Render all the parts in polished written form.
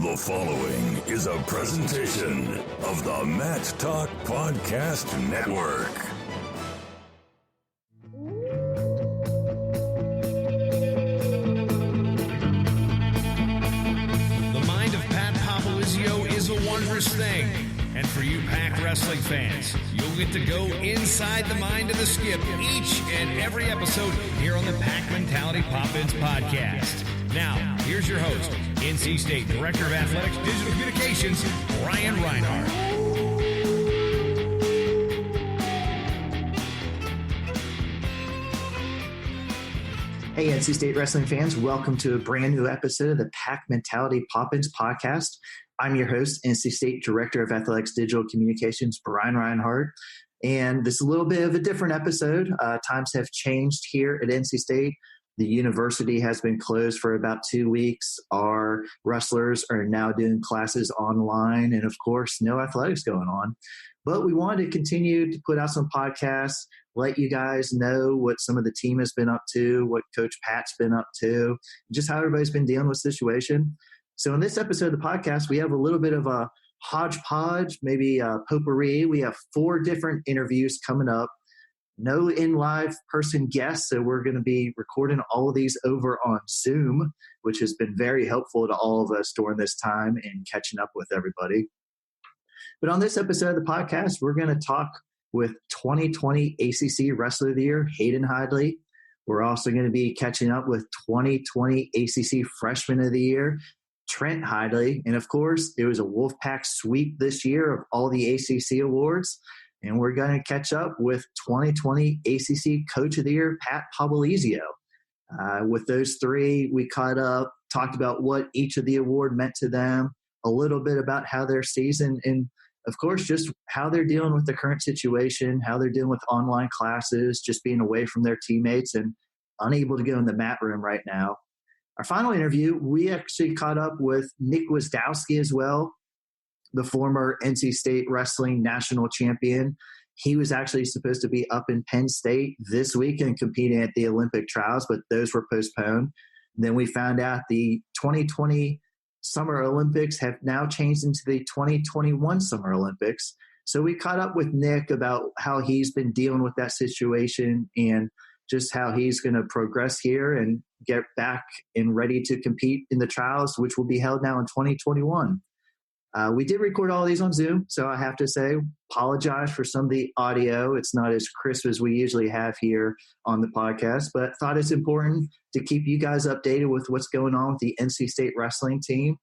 The following is a presentation of the Mat Talk Podcast Network. The mind of Pat Popolizio is a wondrous thing. And for you Pac Wrestling fans, you'll get to go inside the mind of the Skip each and every episode here on the Pac Mentality Pop-Ins podcast. Now, here's your host, NC State Director of Athletics Digital Communications, Reinhardt. Hey, NC State wrestling fans, welcome to a brand new episode of the Pac Mentality Pop-Ins podcast. I'm your host, NC State Director of Athletics Digital Communications, Reinhardt. And this is a little bit of a different episode. Times have changed here at NC State. The university has been closed for about 2 weeks. Our wrestlers are now doing classes online, and of course, no athletics going on. But we wanted to continue to put out some podcasts, let you guys know what some of the team has been up to, what Coach Pat's been up to, just how everybody's been dealing with the situation. So in this episode of the podcast, we have a little bit of a hodgepodge, maybe a potpourri. We have 4 different interviews coming up. No in-live person guests, so we're going to be recording all of these over on Zoom, which has been very helpful to all of us during this time and catching up with everybody. But on this episode of the podcast, we're going to talk with 2020 ACC Wrestler of the Year, Hayden Hidlay. We're also going to be catching up with 2020 ACC Freshman of the Year, Trent Hidlay. And of course, it was a Wolfpack sweep this year of all the ACC awards. And we're going to catch up with 2020 ACC Coach of the Year, Pat Popolizio. With those 3, we caught up, talked about what each of the award meant to them, a little bit about how their season, and of course, just how they're dealing with the current situation, how they're dealing with online classes, just being away from their teammates and unable to go in the mat room right now. Our final interview, we actually caught up with Nick Gwiazdowski as well, the former NC State wrestling national champion. He was actually supposed to be up in Penn State this weekend competing at the Olympic trials, but those were postponed. Then we found out the 2020 Summer Olympics have now changed into the 2021 Summer Olympics. So we caught up with Nick about how he's been dealing with that situation and just how he's going to progress here and get back and ready to compete in the trials, which will be held now in 2021. We did record all of these on Zoom, so I have to say, apologize for some of the audio. It's not as crisp as we usually have here on the podcast, but thought it's important to keep you guys updated with what's going on with the NC State wrestling team.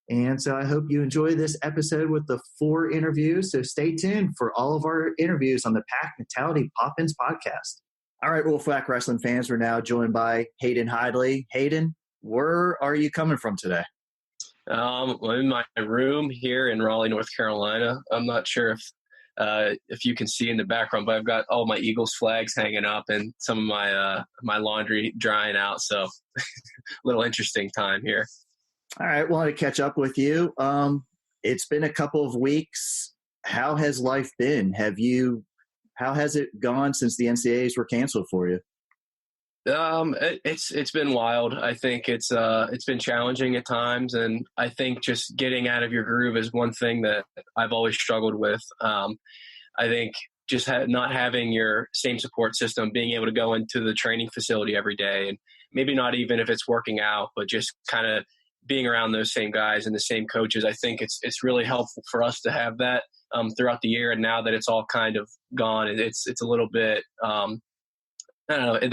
And so I hope you enjoy this episode with the 4 interviews. So stay tuned for all of our interviews on the Pac Mentality Pop-Ins podcast. All right, Wolfpack wrestling fans, we're now joined by Hayden Hidlay. Hayden, where are you coming from today? I'm in my room here in Raleigh, North Carolina. I'm not sure if you can see in the background, but I've got all my Eagles flags hanging up and some of my laundry drying out. So a little interesting time here. All right, wanted to catch up with you. It's been a couple of weeks. How has life been? How has it gone since the NCAAs were canceled for you? It's been wild. I think it's been challenging at times, and I think just getting out of your groove is one thing that I've always struggled with. I think just not having your same support system, being able to go into the training facility every day, and maybe not even if it's working out, but just kind of being around those same guys and the same coaches. I think it's really helpful for us to have that throughout the year. And now that it's all kind of gone, it's a little bit I don't know,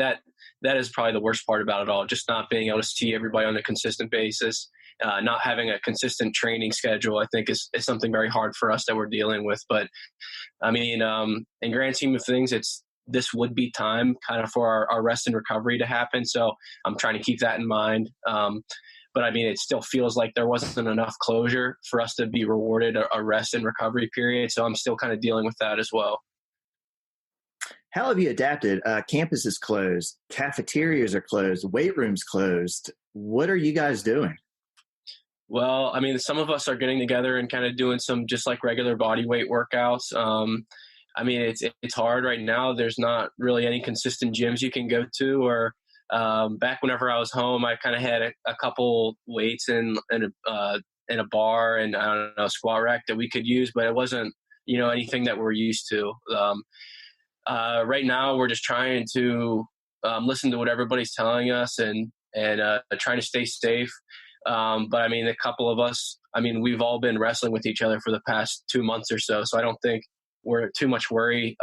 that is probably the worst part about it all, just not being able to see everybody on a consistent basis, not having a consistent training schedule, I think is something very hard for us that we're dealing with. But I mean, in grand scheme of things, this would be time kind of for our rest and recovery to happen. So I'm trying to keep that in mind. But I mean, it still feels like there wasn't enough closure for us to be rewarded a rest and recovery period. So I'm still kind of dealing with that as well. How have you adapted? Campus is closed. Cafeterias are closed. Weight rooms closed. What are you guys doing? Well, I mean, some of us are getting together and kind of doing some just like regular body weight workouts. I mean, it's hard right now. There's not really any consistent gyms you can go to. Or back whenever I was home, I kind of had a couple weights and in a bar and I don't know, squat rack that we could use, but it wasn't, anything that we're used to. Right now we're just trying to listen to what everybody's telling us and trying to stay safe. But I mean, a couple of us, we've all been wrestling with each other for the past 2 months or so. So I don't think we're too much worry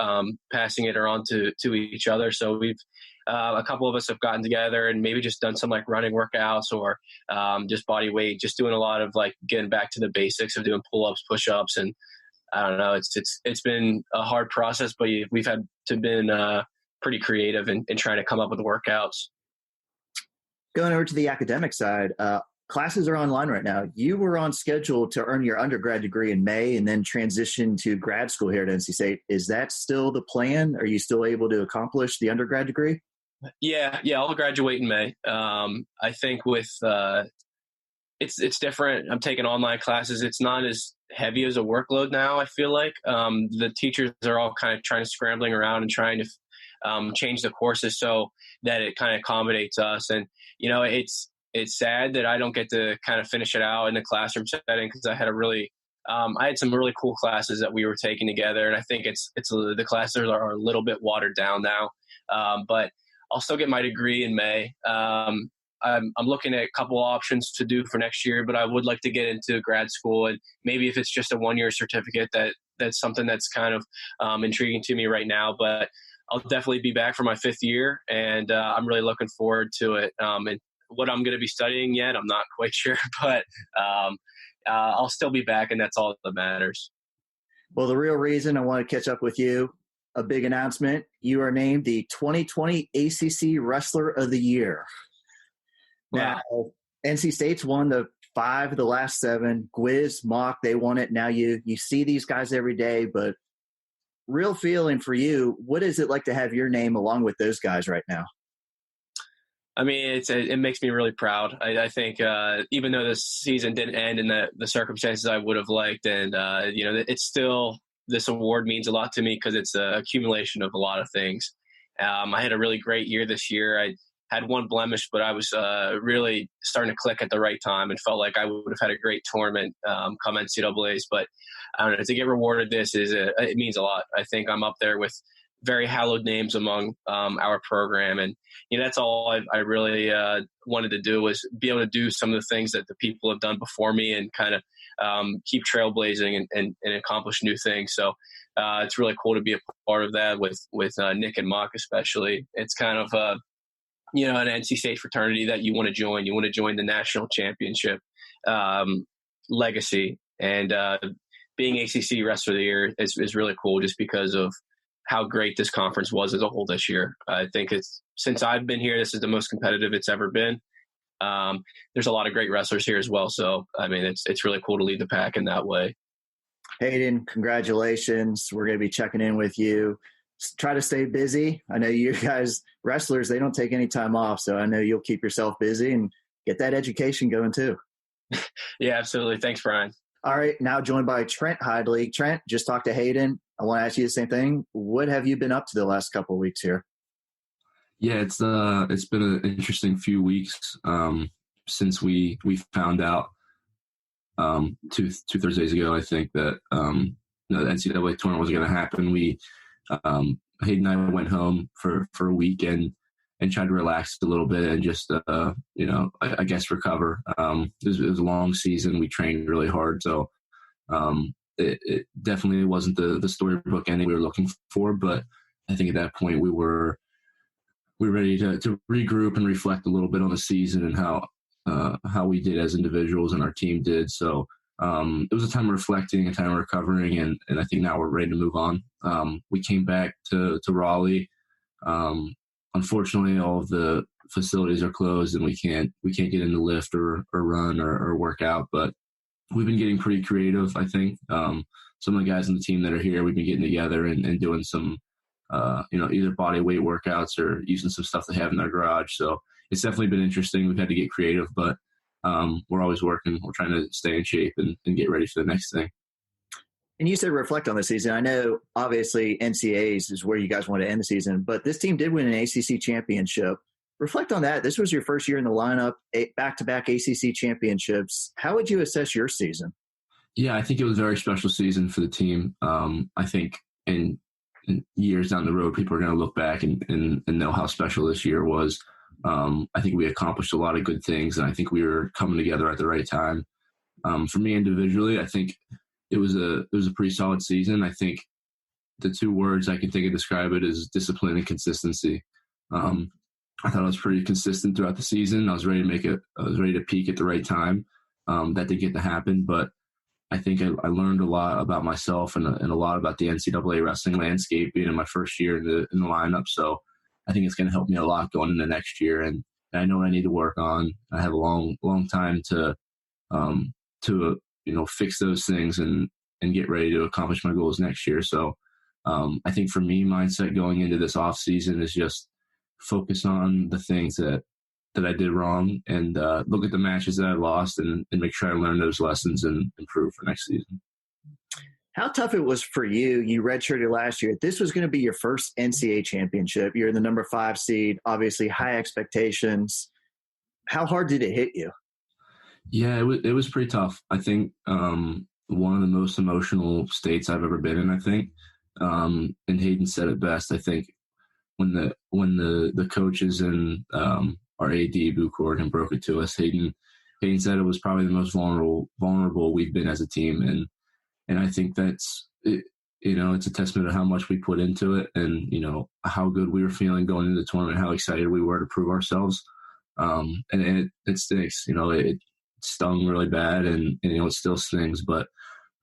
passing it around to each other. So we've a couple of us have gotten together and maybe just done some like running workouts or just body weight, just doing a lot of like getting back to the basics of doing pull-ups, push-ups, and I don't know. It's been a hard process, but we've had to been pretty creative in trying to come up with workouts. Going over to the academic side, classes are online right now. You were on schedule to earn your undergrad degree in May and then transition to grad school here at NC State. Is that still the plan? Are you still able to accomplish the undergrad degree? Yeah. I'll graduate in May. I think with it's different. I'm taking online classes. It's not as heavy as a workload now. I feel like the teachers are all kind of trying to scrambling around and trying to change the courses so that it kind of accommodates us. And it's sad that I don't get to kind of finish it out in the classroom setting because I had I had some really cool classes that we were taking together, and I think the classes are a little bit watered down now. But I'll still get my degree in May. I'm looking at a couple options to do for next year, but I would like to get into grad school, and maybe if it's just a 1-year certificate, that's something that's kind of intriguing to me right now. But I'll definitely be back for my 5th year, and I'm really looking forward to it. And what I'm going to be studying yet, I'm not quite sure, but I'll still be back, and that's all that matters. Well, the real reason I want to catch up with you, a big announcement. You are named the 2020 ACC Wrestler of the Year. Wow. Now, NC State's won the 5 of the last 7. Gwiz, Mock, they won it. Now you see these guys every day, but real feeling for you, what is it like to have your name along with those guys right now? It makes me really proud. I think even though this season didn't end in the circumstances I would have liked, and it's still, this award means a lot to me because it's an accumulation of a lot of things. I had a really great year this year. I had one blemish, but I was really starting to click at the right time and felt like I would have had a great tournament come NCAAs. But I don't know, to get rewarded it means a lot. I think I'm up there with very hallowed names among our program. And, that's all I really wanted to do, was be able to do some of the things that the people have done before me and kind of keep trailblazing and accomplish new things. So it's really cool to be a part of that with Nick and Mock especially. It's kind of an NC State fraternity that you want to join. You want to join the national championship legacy. And being ACC Wrestler of the Year is really cool just because of how great this conference was as a whole this year. I think since I've been here, this is the most competitive it's ever been. There's a lot of great wrestlers here as well. So, it's really cool to lead the pack in that way. Hayden, congratulations. We're going to be checking in with you. Try to stay busy. I know you guys, wrestlers, they don't take any time off. So I know you'll keep yourself busy and get that education going too. Yeah, absolutely. Thanks, Brian. All right. Now joined by Trent Hidlay. Trent, just talked to Hayden. I want to ask you the same thing. What have you been up to the last couple of weeks here? Yeah, it's been an interesting few weeks since we found out two Thursdays ago, I think, that the NCAA tournament was going to happen. Hayden and I went home for a weekend and tried to relax a little bit and just I guess recover. It was a long season. We trained really hard, so it definitely wasn't the storybook ending we were looking for. But I think at that point we were ready to regroup and reflect a little bit on the season and how we did as individuals and our team did. So it was a time of reflecting, a time of recovering, and I think now we're ready to move on. We came back to Raleigh. Unfortunately, all of the facilities are closed and we can't get in the lift or run or work out, but we've been getting pretty creative. I think some of the guys on the team that are here, we've been getting together and doing some either body weight workouts or using some stuff they have in their garage. So it's definitely been interesting. We've had to get creative, but we're always working. We're trying to stay in shape and get ready for the next thing. And you said reflect on the season. I know, obviously, NCAAs is where you guys want to end the season, but this team did win an ACC championship. Reflect on that. This was your first year in the lineup, back-to-back ACC championships. How would you assess your season? Yeah, I think it was a very special season for the team. I think in years down the road, people are going to look back and know how special this year was. I think we accomplished a lot of good things, and I think we were coming together at the right time. For me individually, I think it was a pretty solid season. I think the two words I can think of describe it is discipline and consistency. I thought I was pretty consistent throughout the season. I was ready to peak at the right time. That didn't get to happen, but I think I learned a lot about myself and a lot about the NCAA wrestling landscape being in my first year in the lineup. So I think it's going to help me a lot going into next year. And I know what I need to work on. I have a long time to fix those things and get ready to accomplish my goals next year. So I think for me, mindset going into this off season is just focus on the things that I did wrong and look at the matches that I lost and make sure I learn those lessons and improve for next season. How tough it was for you. You redshirted last year. This was going to be your first NCAA championship. You're the number 5 seed, obviously high expectations. How hard did it hit you? Yeah, it was pretty tough. I think one of the most emotional states I've ever been in, I think. And Hayden said it best. I think when the coaches and our AD Boo Corrigan broke it to us, Hayden said it was probably the most vulnerable we've been as a team, and I think that's it, it's a testament to how much we put into it, and how good we were feeling going into the tournament, how excited we were to prove ourselves. And it stinks, it stung really bad, and it still stings, but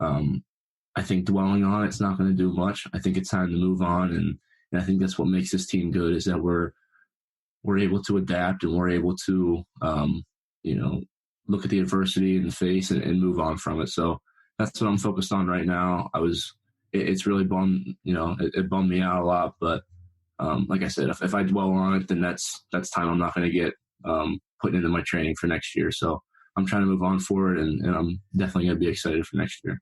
I think dwelling on it's not going to do much. I think it's time to move on, and I think that's what makes this team good, is that we're able to adapt, and we're able to look at the adversity in the face and move on from it. So that's what I'm focused on right now. It's really it bummed me out a lot, but like I said, if I dwell on it, then that's time I'm not going to get put into my training for next year. So I'm trying to move on forward, and I'm definitely going to be excited for next year.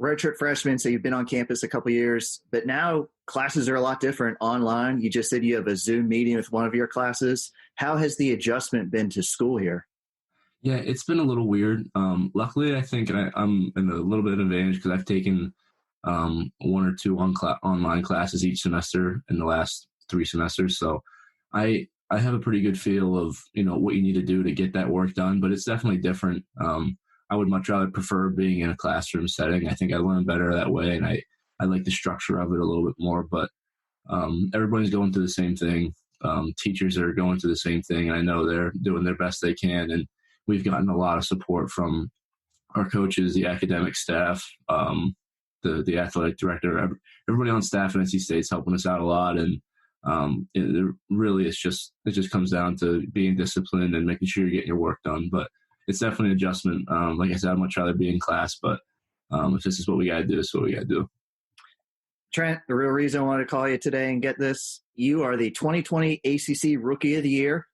Redshirt freshman, so you've been on campus a couple of years, but now classes are a lot different online. You just said you have a Zoom meeting with one of your classes. How has the adjustment been to school here? Yeah, it's been a little weird. Luckily, I think I'm in a little bit of advantage because I've taken 1 or 2 online classes each semester in the last 3 semesters. So I have a pretty good feel of, what you need to do to get that work done, but it's definitely different. I would much rather prefer being in a classroom setting. I think I learn better that way, and I like the structure of it a little bit more, but everybody's going through the same thing. Teachers are going through the same thing, and I know they're doing their best they can, and we've gotten a lot of support from our coaches, the academic staff, the athletic director, everybody on staff at NC State's helping us out a lot, and it just comes down to being disciplined and making sure you're getting your work done. But it's definitely an adjustment. Like I said, I'd much rather be in class, but if this is what we got to do, it's what we got to do. Trent, the real reason I wanted to call you today and get this, you are the 2020 ACC Rookie of the Year.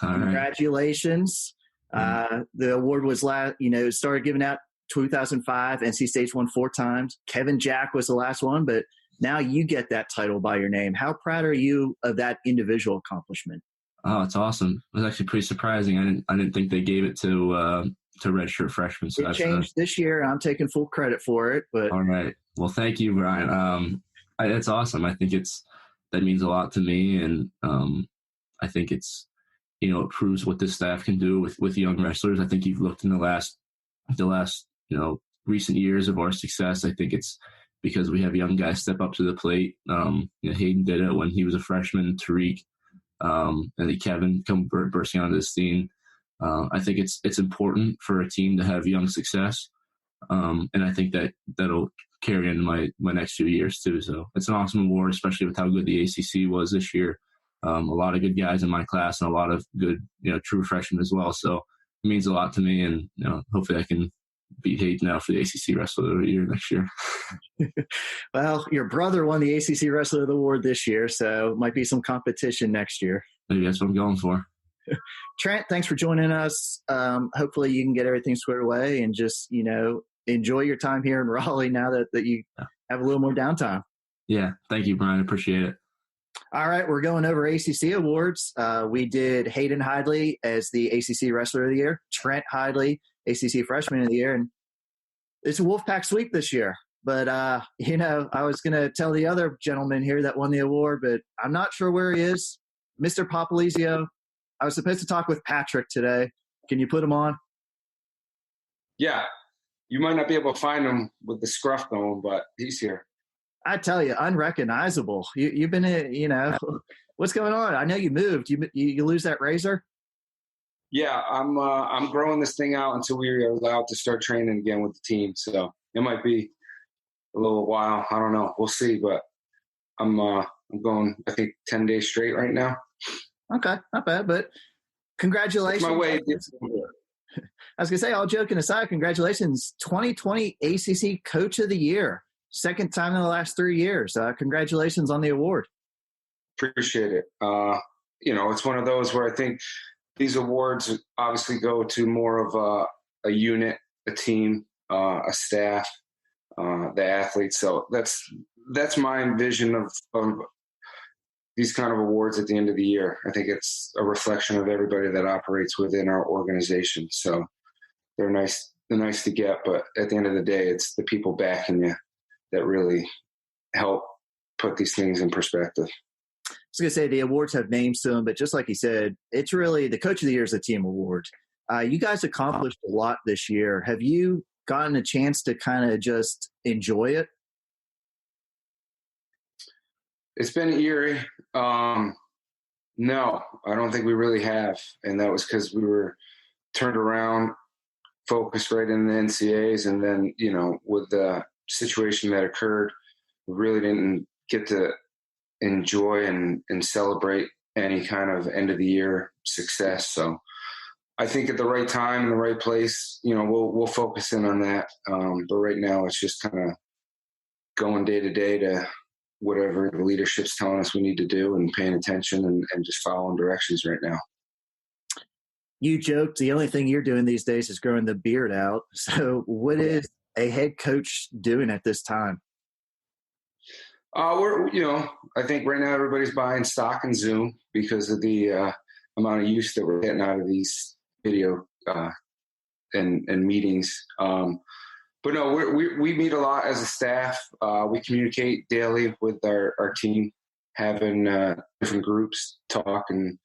All Congratulations. Right. The award was started giving out 2005. NC State's won 4 times. Kevin Jack was the last one, but now you get that title by your name. How proud are you of that individual accomplishment? Oh, it's awesome. It was actually pretty surprising. I didn't think they gave it to redshirt freshmen. So it changed this year, and I'm taking full credit for it. But all right. Well, thank you, Brian. It's awesome. I think that means a lot to me, and I think it's it proves what this staff can do with young wrestlers. I think you've looked in the last recent years of our success. I think it's because we have young guys step up to the plate. Hayden did it when he was a freshman. Tariq. And then Kevin come bursting onto the scene. I think it's important for a team to have young success, and I think that'll carry into my next few years too. So it's an awesome award, especially with how good the ACC was this year. A lot of good guys in my class and a lot of good true freshmen as well. So it means a lot to me, and hopefully I can beat Hayden now for the ACC Wrestler of the Year next year. Well, your brother won the ACC Wrestler of the Award this year, so might be some competition next year. Maybe that's what I'm going for. Trent, thanks for joining us. Hopefully you can get everything squared away and just, enjoy your time here in Raleigh now that you have a little more downtime. Yeah. Thank you, Brian. I appreciate it. All right, we're going over ACC awards. We did Hayden Hidlay as the ACC Wrestler of the Year, Trent Hidlay, ACC Freshman of the Year, and it's a Wolfpack sweep this year. But, I was going to tell the other gentleman here that won the award, but I'm not sure where he is. Mr. Popolizio, I was supposed to talk with Patrick today. Can you put him on? Yeah, you might not be able to find him with the scruff going, but he's here. I tell you, unrecognizable. You've been, what's going on? I know you moved. You lose that razor? Yeah, I'm growing this thing out until we are allowed to start training again with the team. So it might be a little while. I don't know. We'll see. But I'm going, I think, 10 days straight right now. Okay, not bad. But congratulations. It's my way. I was going to say, all joking aside, congratulations. 2020 ACC Coach of the Year. Second time in the last 3 years. Congratulations on the award. Appreciate it. It's one of those where I think these awards obviously go to more of a unit, a team, a staff, the athletes. So that's my vision of these kind of awards at the end of the year. I think it's a reflection of everybody that operates within our organization. So they're nice to get, but at the end of the day, it's the people backing you that really help put these things in perspective. I was going to say the awards have names to them, but just like you said, it's really the Coach of the Year is a team award. You guys accomplished a lot this year. Have you gotten a chance to kind of just enjoy it? It's been eerie. No, I don't think we really have. And that was because we were turned around, focused right in the NCAAs. And then, with the situation that occurred, we really didn't get to enjoy and celebrate any kind of end of the year success. So I think at the right time in the right place, we'll focus in on that. But right now it's just kind of going day to day to whatever the leadership's telling us we need to do and paying attention and just following directions right now. You joked the only thing you're doing these days is growing the beard out. So what is a head coach doing at this time? I think right now everybody's buying stock in Zoom because of the amount of use that we're getting out of these video and meetings. But no, we meet a lot as a staff. We communicate daily with our team, having different groups talk, and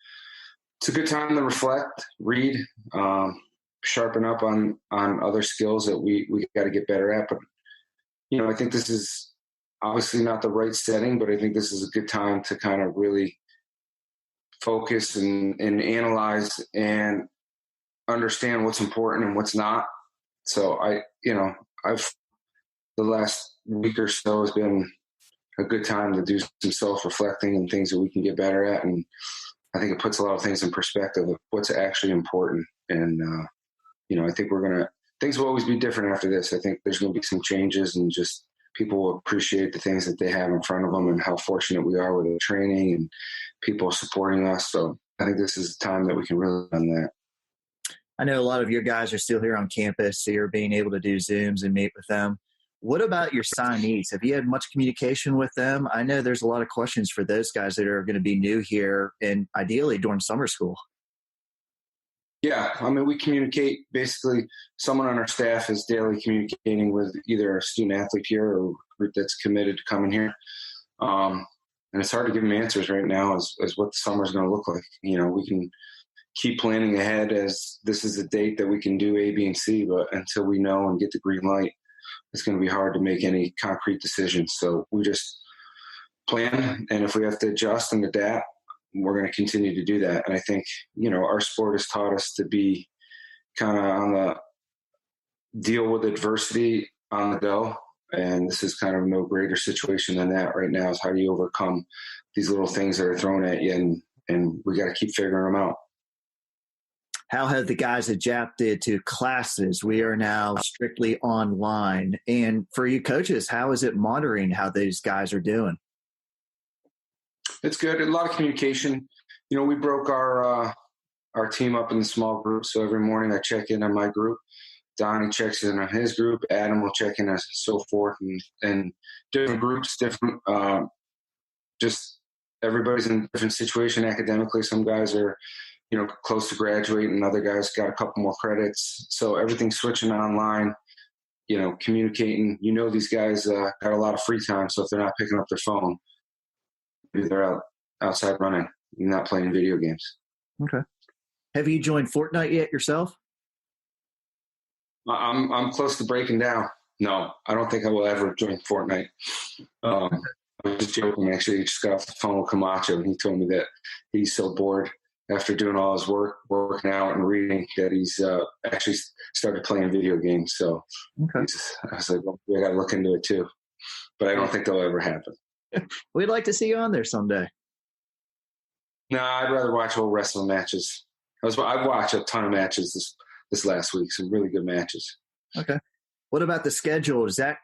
it's a good time to reflect, read, sharpen up on other skills that we got to get better at. But I think this is obviously not the right setting, but I think this is a good time to kind of really focus and analyze and understand what's important and what's not. So the last week or so has been a good time to do some self-reflecting and things that we can get better at. And I think it puts a lot of things in perspective of what's actually important. And, I think things will always be different after this. I think there's going to be some changes, and just people will appreciate the things that they have in front of them and how fortunate we are with the training and people supporting us. So I think this is the time that we can really on that. I know a lot of your guys are still here on campus, so you're being able to do Zooms and meet with them. What about your signees? Have you had much communication with them? I know there's a lot of questions for those guys that are going to be new here and ideally during summer school. Yeah, we communicate. Basically, someone on our staff is daily communicating with either a student athlete here or a group that's committed to coming here. And it's hard to give them answers right now as what the summer is going to look like. We can keep planning ahead as this is the date that we can do A, B, and C, but until we know and get the green light, it's going to be hard to make any concrete decisions. So we just plan, and if we have to adjust and adapt, we're going to continue to do that. And I think, our sport has taught us to be kind of on the deal with adversity on the go. And this is kind of no greater situation than that right now, is how do you overcome these little things that are thrown at you, and we got to keep figuring them out. How have the guys adapted to classes? We are now strictly online. And for you coaches, how is it monitoring how these guys are doing? It's good. A lot of communication. We broke our team up in small groups. So every morning I check in on my group. Donnie checks in on his group. Adam will check in and so forth. And different groups, different just everybody's in a different situation academically. Some guys are, close to graduating, and other guys got a couple more credits. So everything's switching online, communicating. These guys got a lot of free time. So if they're not picking up their phone, maybe they're outside running and not playing video games. Okay. Have you joined Fortnite yet yourself? I'm close to breaking down. No, I don't think I will ever join Fortnite. I was just joking. Actually, he just got off the phone with Camacho, and he told me that he's so bored after doing all his working out and reading, that he's actually started playing video games. So I was like, well, I got to look into it too. But I don't think that'll ever happen. We'd like to see you on there someday. No, I'd rather watch whole wrestling matches. I watched a ton of matches this last week, some really good matches. Okay. What about the schedule? Is that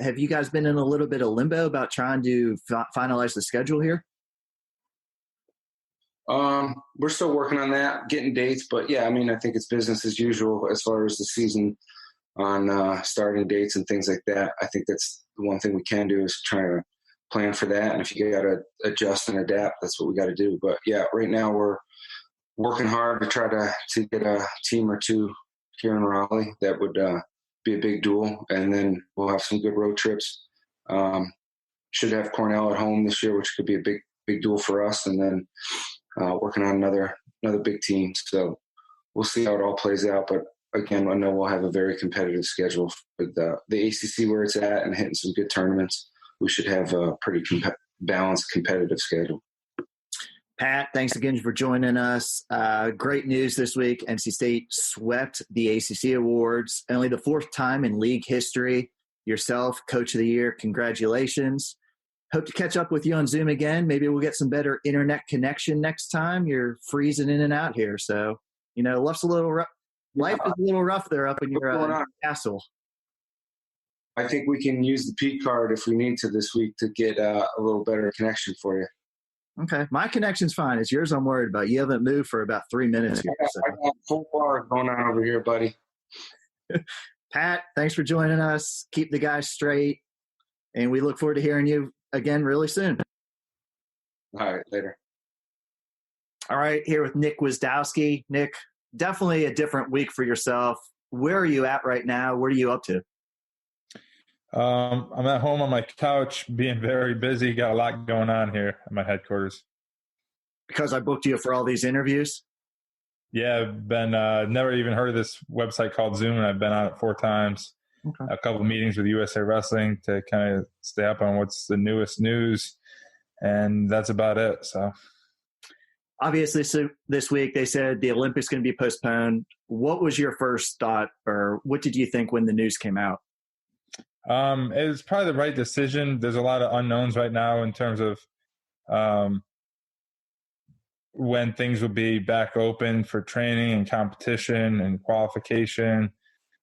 have you guys been in a little bit of limbo about trying to finalize the schedule here? We're still working on that, getting dates, but yeah, I think it's business as usual as far as the season on starting dates and things like that. I think that's the one thing we can do is try to plan for that. And if you got to adjust and adapt, that's what we got to do. But yeah, right now we're working hard to try to get a team or two here in Raleigh. That would be a big duel. And then we'll have some good road trips. Should have Cornell at home this year, which could be a big duel for us. And then working on another big team. So we'll see how it all plays out. But again, I know we'll have a very competitive schedule with the ACC where it's at and hitting some good tournaments. We should have a pretty balanced, competitive schedule. Pat, thanks again for joining us. Great news this week. NC State swept the ACC Awards, only the fourth time in league history. Yourself, Coach of the Year, congratulations. Hope to catch up with you on Zoom again. Maybe we'll get some better internet connection next time. You're freezing in and out here. So, life's a little rough. Life is a little rough there up in your castle. I think we can use the P card if we need to this week to get a little better connection for you. Okay. My connection's fine. It's yours I'm worried about. You haven't moved for about 3 minutes here. So. I got full bar going on over here, buddy. Pat, thanks for joining us. Keep the guys straight. And we look forward to hearing you again really soon. All right. Later. All right. Here with Nick Gwiazdowski. Nick, definitely a different week for yourself. Where are you at right now? What are you up to? I'm at home on my couch being very busy. Got a lot going on here at my headquarters. Because I booked you for all these interviews? Yeah, I've been never even heard of this website called Zoom, and I've been on it 4 times. Okay. A couple of meetings with USA Wrestling to kind of stay up on what's the newest news, and that's about it. So, obviously, so this week they said the Olympics going to be postponed. What was your first thought, or what did you think when the news came out? It was probably the right decision. There's a lot of unknowns right now in terms of when things will be back open for training and competition and qualification.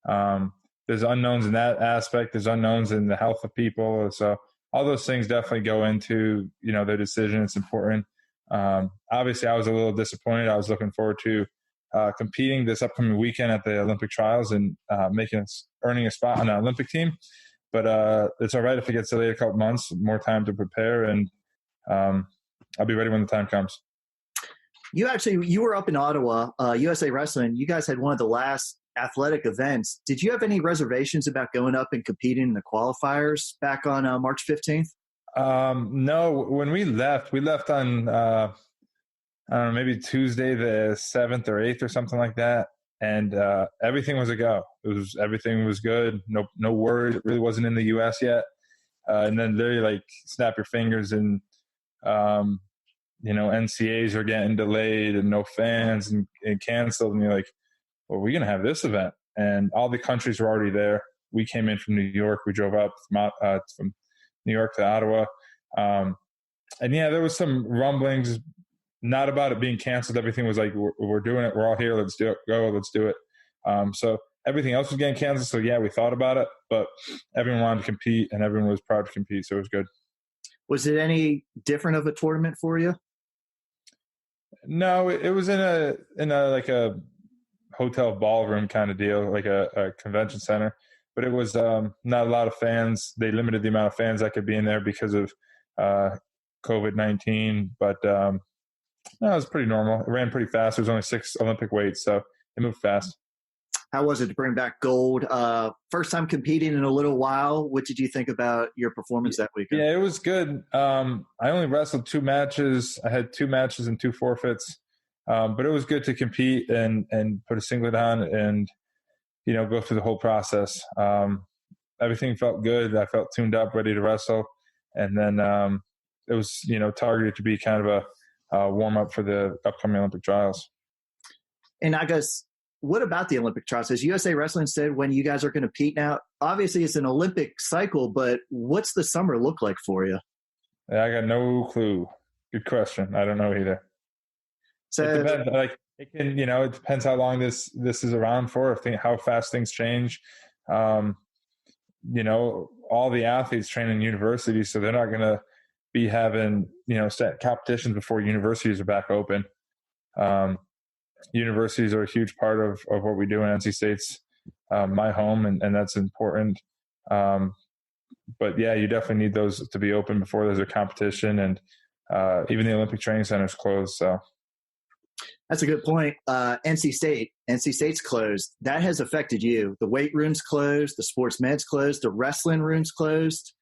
There's unknowns in that aspect. There's unknowns in the health of people. So all those things definitely go into, their decision. It's important. Obviously, I was a little disappointed. I was looking forward to competing this upcoming weekend at the Olympic trials and earning a spot on the Olympic team. But it's all right if it gets delayed a couple months, more time to prepare, and I'll be ready when the time comes. You were up in Ottawa, USA Wrestling. You guys had one of the last athletic events. Did you have any reservations about going up and competing in the qualifiers back on March 15th? No, when we left on, I don't know, maybe Tuesday the 7th or 8th or something like that. And everything was a go. Everything was good. No worries. It really wasn't in the U.S. yet. And then they snap your fingers and, NCAs are getting delayed and no fans and canceled. And you're like, well, we're going to have this event. And all the countries were already there. We came in from New York. We drove up from New York to Ottawa. And yeah, there was some rumblings, not about it being canceled. Everything was like, we're doing it. We're all here. Let's do it. Go. Let's do it. So everything else was getting canceled. So yeah, we thought about it, but everyone wanted to compete and everyone was proud to compete. So it was good. Was it any different of a tournament for you? No, it was in a like a hotel ballroom kind of deal, like a convention center, but it was not a lot of fans. They limited the amount of fans that could be in there because of COVID-19, but no, it was pretty normal. It ran pretty fast. There was only 6 Olympic weights, so it moved fast. How was it to bring back gold? First time competing in a little while. What did you think about your performance that weekend? Yeah, it was good. I only wrestled 2 matches. I had 2 matches and 2 forfeits, but it was good to compete and put a singlet on and, go through the whole process. Everything felt good. I felt tuned up, ready to wrestle. And then it was, targeted to be kind of a warm-up for the upcoming Olympic trials. And I guess, what about the Olympic trials? As USA Wrestling said, when you guys are going to compete now, obviously it's an Olympic cycle, but what's the summer look like for you? Yeah, I got no clue. Good question. I don't know either. So it depends. It depends how long this is around for, how fast things change. All the athletes train in universities, so they're not going to be having, set competitions before universities are back open. Universities are a huge part of what we do in NC State's my home, and that's important. But yeah, you definitely need those to be open before there's a competition, and even the Olympic training center is closed. So that's a good point. NC State's closed. That has affected you. The weight room's closed. The sports med's closed. The wrestling room's closed.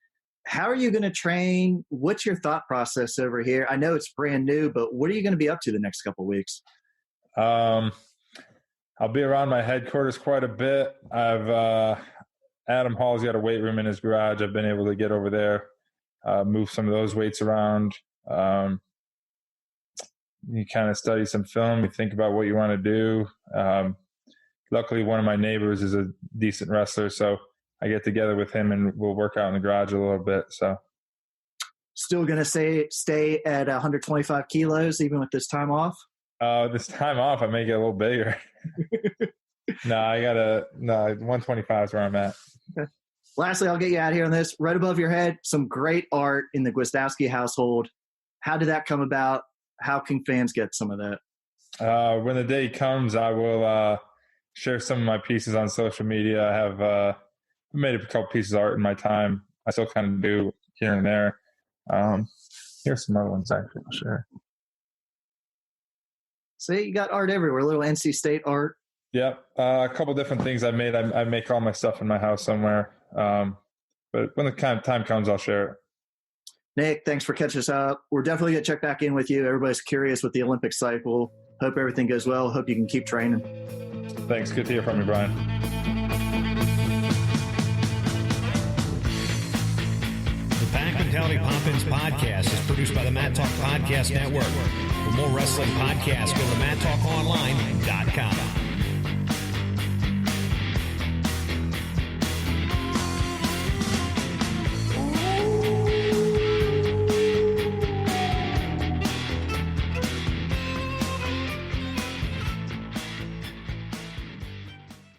How are you going to train? What's your thought process over here? I know it's brand new, but what are you going to be up to the next couple of weeks? I'll be around my headquarters quite a bit. Adam Hall's got a weight room in his garage. I've been able to get over there, move some of those weights around. You kind of study some film. You think about what you want to do. Luckily, one of my neighbors is a decent wrestler, so I get together with him and we'll work out in the garage a little bit. So, still going to stay at 125 kilos even with this time off? This time off, I may get a little bigger. No, 125 is where I'm at. Okay. Lastly, I'll get you out here on this. Right above your head, some great art in the Gwiazdowski household. How did that come about? How can fans get some of that? When the day comes, I will share some of my pieces on social media. I have made a couple pieces of art in my time. I still kind of do here and there. Here's some other ones actually I'll share. See, you got art everywhere. Little NC State art. Yep. A couple different things I made. I make all my stuff in my house somewhere. But when the time comes, I'll share it. Nick, thanks for catching us up. We're definitely going to check back in with you. Everybody's curious with the Olympic cycle. Hope everything goes well. Hope you can keep training. Thanks. Good to hear from you, Brian. The Pack Mentality Pop-Ins podcast is produced by the Mat Talk Podcast Network. For more wrestling podcasts, go to mattalkonline.com.